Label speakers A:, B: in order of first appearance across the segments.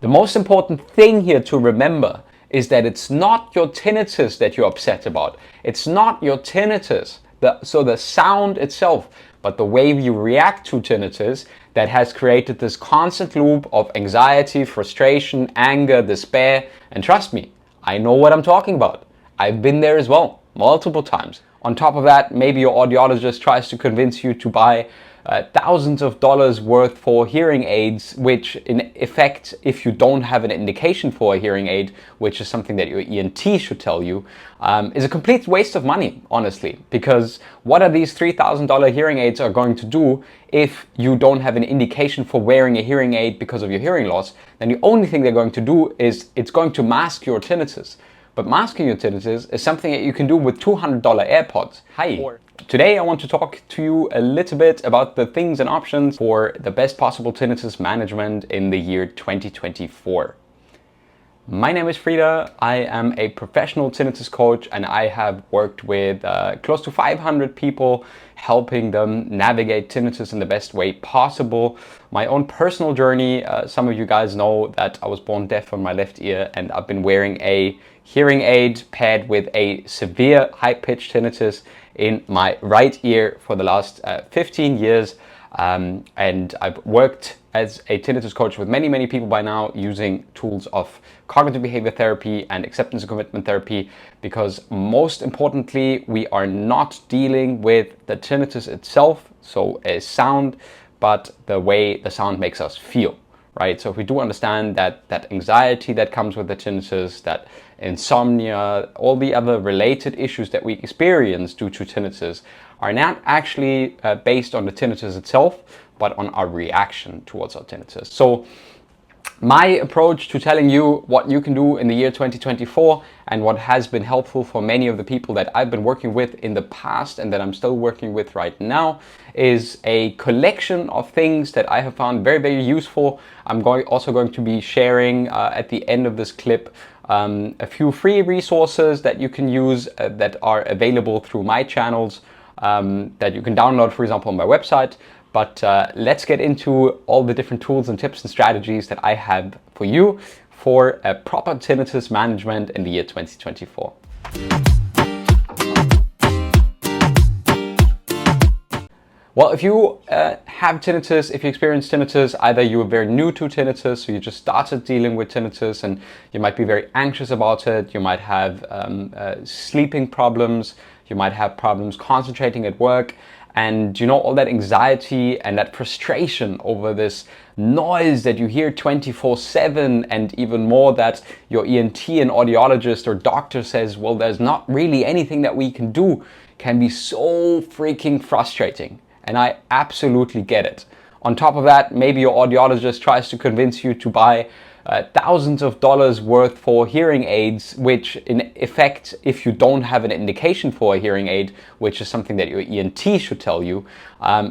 A: The most important thing here to remember is that it's not your tinnitus that you're upset about. It's not your tinnitus, so the sound itself, but the way you react to tinnitus that has created this constant loop of anxiety, frustration, anger, despair. And trust me, I know what I'm talking about. I've been there as well, multiple times. On top of that, maybe your audiologist tries to convince you to buy thousands of dollars worth for hearing aids, which in effect, if you don't have an indication for a hearing aid, which is something that your ENT should tell you, is a complete waste of money, honestly. Because what are these $3,000 hearing aids are going to do if you don't have an indication for wearing a hearing aid because of your hearing loss? Then the only thing they're going to do is it's going to mask your tinnitus. But masking your tinnitus is something that you can do with $200 AirPods. Hi. Today I want to talk to you a little bit about the things and options for the best possible tinnitus management in the year 2024. My name is Frida. I am a professional tinnitus coach and I have worked with close to 500 people, helping them navigate tinnitus in the best way possible. My own personal journey, some of you guys know that I was born deaf on my left ear and I've been wearing a hearing aid paired with a severe high-pitched tinnitus in my right ear for the last 15 years. And I've worked as a tinnitus coach with many people by now using tools of cognitive behavior therapy and acceptance and commitment therapy, because most importantly, we are not dealing with the tinnitus itself, so a sound, but the way the sound makes us feel, right? So if we do understand that anxiety that comes with the tinnitus, that insomnia, all the other related issues that we experience due to tinnitus are not actually based on the tinnitus itself, but on our reaction towards our tinnitus. So my approach to telling you what you can do in the year 2024 and what has been helpful for many of the people that I've been working with in the past and that I'm still working with right now is a collection of things that I have found very useful. I'm also going to be sharing at the end of this clip a few free resources that you can use that are available through my channels that you can download, for example, on my website. But let's get into all the different tools and tips and strategies that I have for you for a proper tinnitus management in the year 2024. Well, if you have tinnitus, if you experience tinnitus, either you are very new to tinnitus, so you just started dealing with tinnitus and you might be very anxious about it, you might have sleeping problems, you might have problems concentrating at work, and all that anxiety and that frustration over this noise that you hear 24/7, and even more that your ENT and audiologist or doctor says, well, there's not really anything that we can do, can be so freaking frustrating. And I absolutely get it. On top of that, maybe your audiologist tries to convince you to buy thousands of dollars worth for hearing aids, which in effect, if you don't have an indication for a hearing aid, which is something that your ENT should tell you,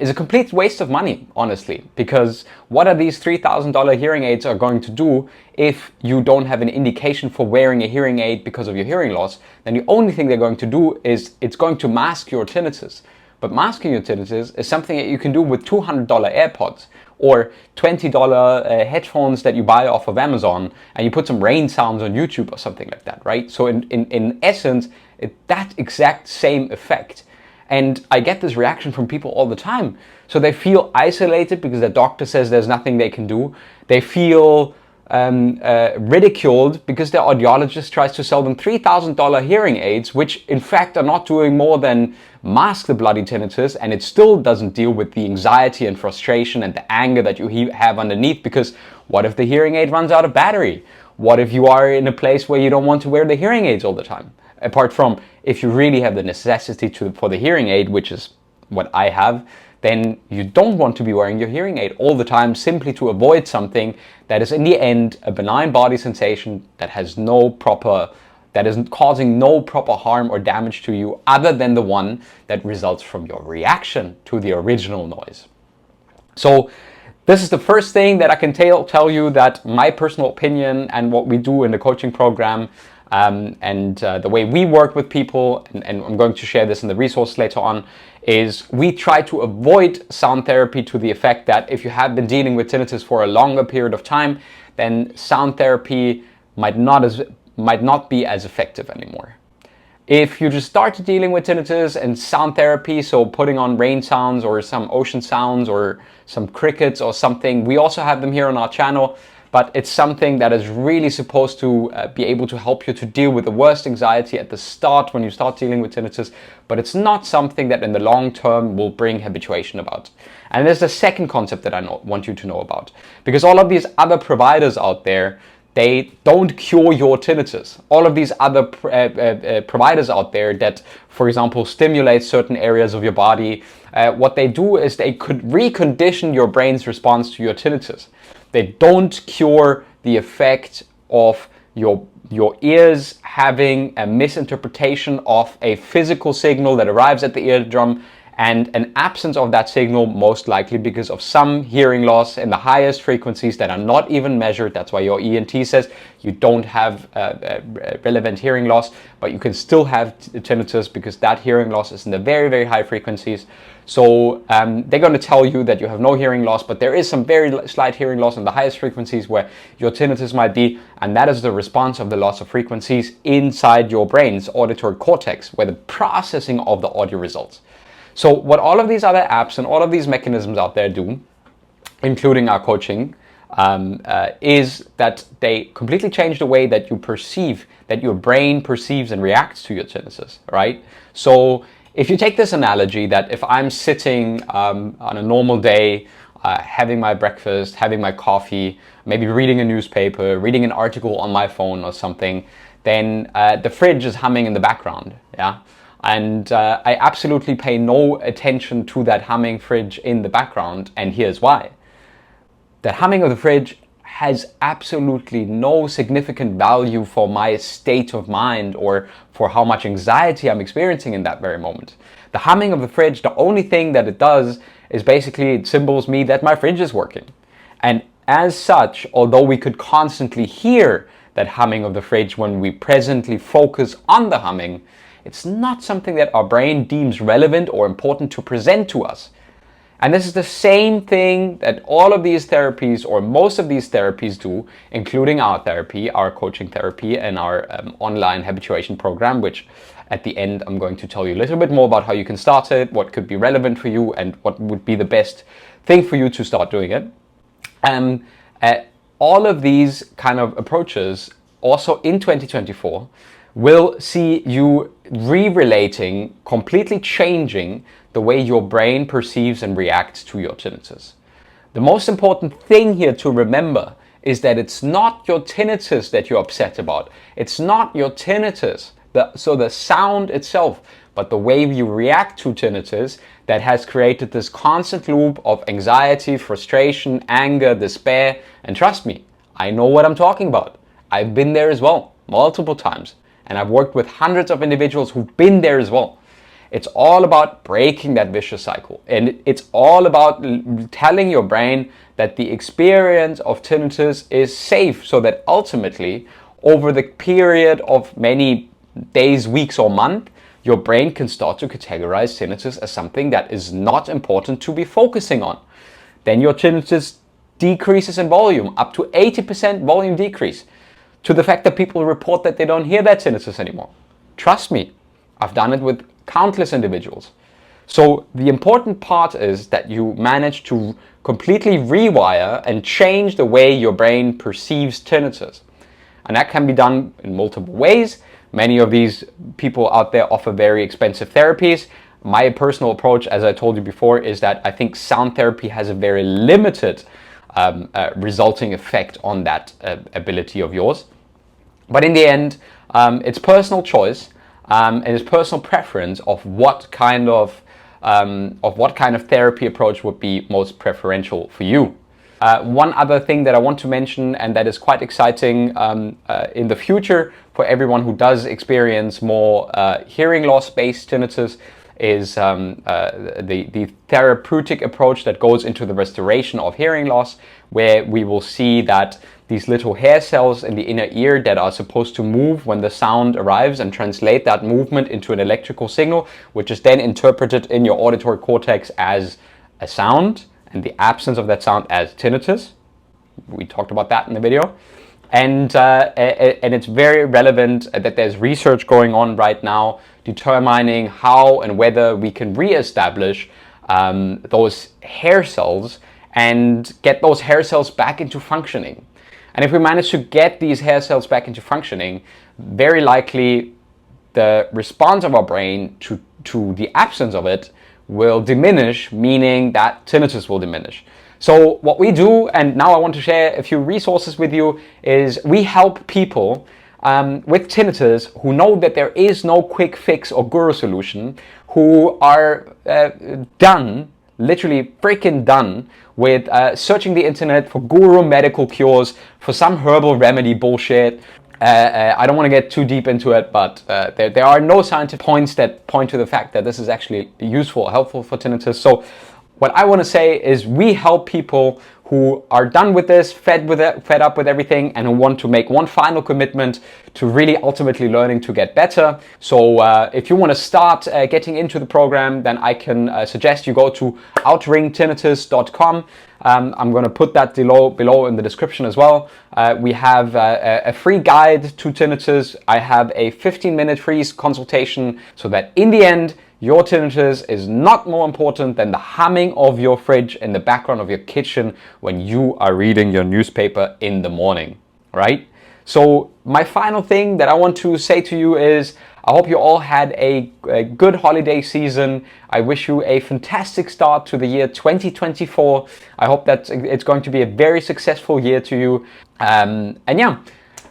A: is a complete waste of money, honestly. Because what are these $3,000 hearing aids are going to do if you don't have an indication for wearing a hearing aid because of your hearing loss? Then the only thing they're going to do is it's going to mask your tinnitus. But masking your tinnitus is something that you can do with $200 AirPods or $20 headphones that you buy off of Amazon, and you put some rain sounds on YouTube or something like that, right? So in essence, that exact same effect. And I get this reaction from people all the time. So they feel isolated because their doctor says there's nothing they can do. They feel ridiculed because their audiologist tries to sell them $3,000 hearing aids, which in fact are not doing more than mask the bloody tinnitus, and it still doesn't deal with the anxiety and frustration and the anger that you have underneath. Because what if the hearing aid runs out of battery? What if you are in a place where you don't want to wear the hearing aids all the time? Apart from if you really have the necessity for the hearing aid, which is what I have, then you don't want to be wearing your hearing aid all the time simply to avoid something that is in the end a benign body sensation that is causing no proper harm or damage to you other than the one that results from your reaction to the original noise. So this is the first thing that I can tell you, that my personal opinion and what we do in the coaching program and the way we work with people, and I'm going to share this in the resource later on, is we try to avoid sound therapy to the effect that if you have been dealing with tinnitus for a longer period of time, then sound therapy might not be as effective anymore. If you just started dealing with tinnitus and sound therapy, so putting on rain sounds or some ocean sounds or some crickets or something, we also have them here on our channel, but it's something that is really supposed to be able to help you to deal with the worst anxiety at the start when you start dealing with tinnitus, but it's not something that in the long term will bring habituation about. And there's the second concept that I want you to know about, because all of these other providers out there, they don't cure your tinnitus. All of these other providers out there that, for example, stimulate certain areas of your body, what they do is they could recondition your brain's response to your tinnitus. They don't cure the effect of your ears having a misinterpretation of a physical signal that arrives at the eardrum and an absence of that signal, most likely because of some hearing loss in the highest frequencies that are not even measured. That's why your ENT says you don't have relevant hearing loss, but you can still have tinnitus because that hearing loss is in the very, very high frequencies. So they're going to tell you that you have no hearing loss, but there is some very slight hearing loss in the highest frequencies where your tinnitus might be, and that is the response of the loss of frequencies inside your brain's auditory cortex, where the processing of the audio results. So what all of these other apps and all of these mechanisms out there do, including our coaching, is that they completely change the way that you perceive, that your brain perceives and reacts to your tinnitus, right? So if you take this analogy that if I'm sitting on a normal day, having my breakfast, having my coffee, maybe reading a newspaper, reading an article on my phone or something, then the fridge is humming in the background, yeah? And I absolutely pay no attention to that humming fridge in the background, and here's why. That humming of the fridge has absolutely no significant value for my state of mind or for how much anxiety I'm experiencing in that very moment. The humming of the fridge, the only thing that it does is basically it symbols me that my fridge is working. And as such, although we could constantly hear that humming of the fridge when we presently focus on the humming, it's not something that our brain deems relevant or important to present to us. And this is the same thing that all of these therapies or most of these therapies do, including our therapy, our coaching therapy, and our online habituation program, which at the end I'm going to tell you a little bit more about how you can start it, what could be relevant for you, and what would be the best thing for you to start doing it. All of these kind of approaches also in 2024 will see you re-relating, completely changing the way your brain perceives and reacts to your tinnitus. The most important thing here to remember is that it's not your tinnitus that you're upset about. It's not your tinnitus, so the sound itself, but the way you react to tinnitus that has created this constant loop of anxiety, frustration, anger, despair. And trust me, I know what I'm talking about. I've been there as well, multiple times. And I've worked with hundreds of individuals who've been there as well. It's all about breaking that vicious cycle. And it's all about telling your brain that the experience of tinnitus is safe, so that ultimately, over the period of many days, weeks, or months, your brain can start to categorize tinnitus as something that is not important to be focusing on. Then your tinnitus decreases in volume, up to 80% volume decrease, to the fact that people report that they don't hear that tinnitus anymore. Trust me, I've done it with countless individuals. So the important part is that you manage to completely rewire and change the way your brain perceives tinnitus. And that can be done in multiple ways. Many of these people out there offer very expensive therapies. My personal approach, as I told you before, is that I think sound therapy has a very limited resulting effect on that ability of yours. But in the end, it's personal choice and it's personal preference of what kind of therapy approach would be most preferential for you. One other thing that I want to mention, and that is quite exciting in the future for everyone who does experience more hearing loss-based tinnitus, is the therapeutic approach that goes into the restoration of hearing loss, where we will see that these little hair cells in the inner ear that are supposed to move when the sound arrives and translate that movement into an electrical signal, which is then interpreted in your auditory cortex as a sound, and the absence of that sound as tinnitus. We talked about that in the video. And it's very relevant that there's research going on right now determining how and whether we can re-establish those hair cells and get those hair cells back into functioning. And if we manage to get these hair cells back into functioning, very likely the response of our brain to the absence of it will diminish, meaning that tinnitus will diminish. So what we do, and now I want to share a few resources with you, is we help people with tinnitus who know that there is no quick fix or guru solution, who are done, literally freaking done, with searching the internet for guru medical cures, for some herbal remedy bullshit. I don't want to get too deep into it, but there are no scientific points that point to the fact that this is actually useful, helpful for tinnitus. So what I want to say is we help people who are done with this, fed up with everything, and who want to make one final commitment to really ultimately learning to get better. So if you want to start getting into the program, then I can suggest you go to outringtinnitus.com. I'm going to put that below in the description as well. We have a free guide to tinnitus. I have a 15-minute free consultation so that in the end, your tinnitus is not more important than the humming of your fridge in the background of your kitchen when you are reading your newspaper in the morning, right? So my final thing that I want to say to you is I hope you all had a good holiday season. I wish you a fantastic start to the year 2024. I hope that it's going to be a very successful year to you. And yeah,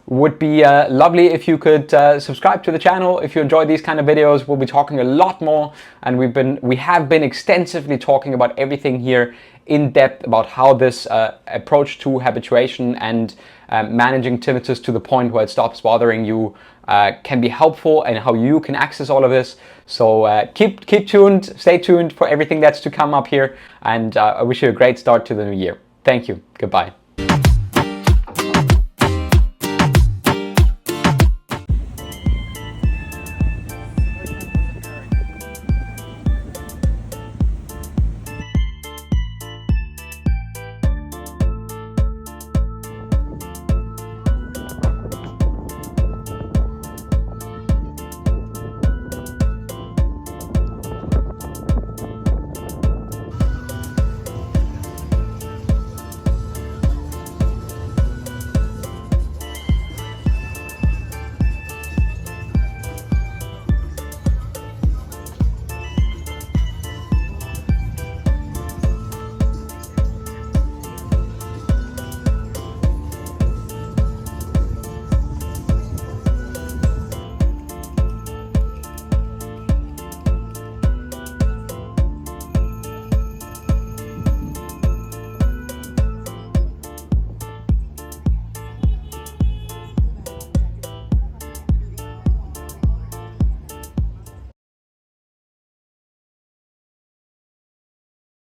A: would be lovely if you could subscribe to the channel if you enjoy these kind of videos. We'll be talking a lot more, and we have been extensively talking about everything here in depth about how this approach to habituation and managing tinnitus to the point where it stops bothering you can be helpful, and how you can access all of this. So keep tuned, stay tuned for everything that's to come up here, and I wish you a great start to the new year. Thank you. Goodbye.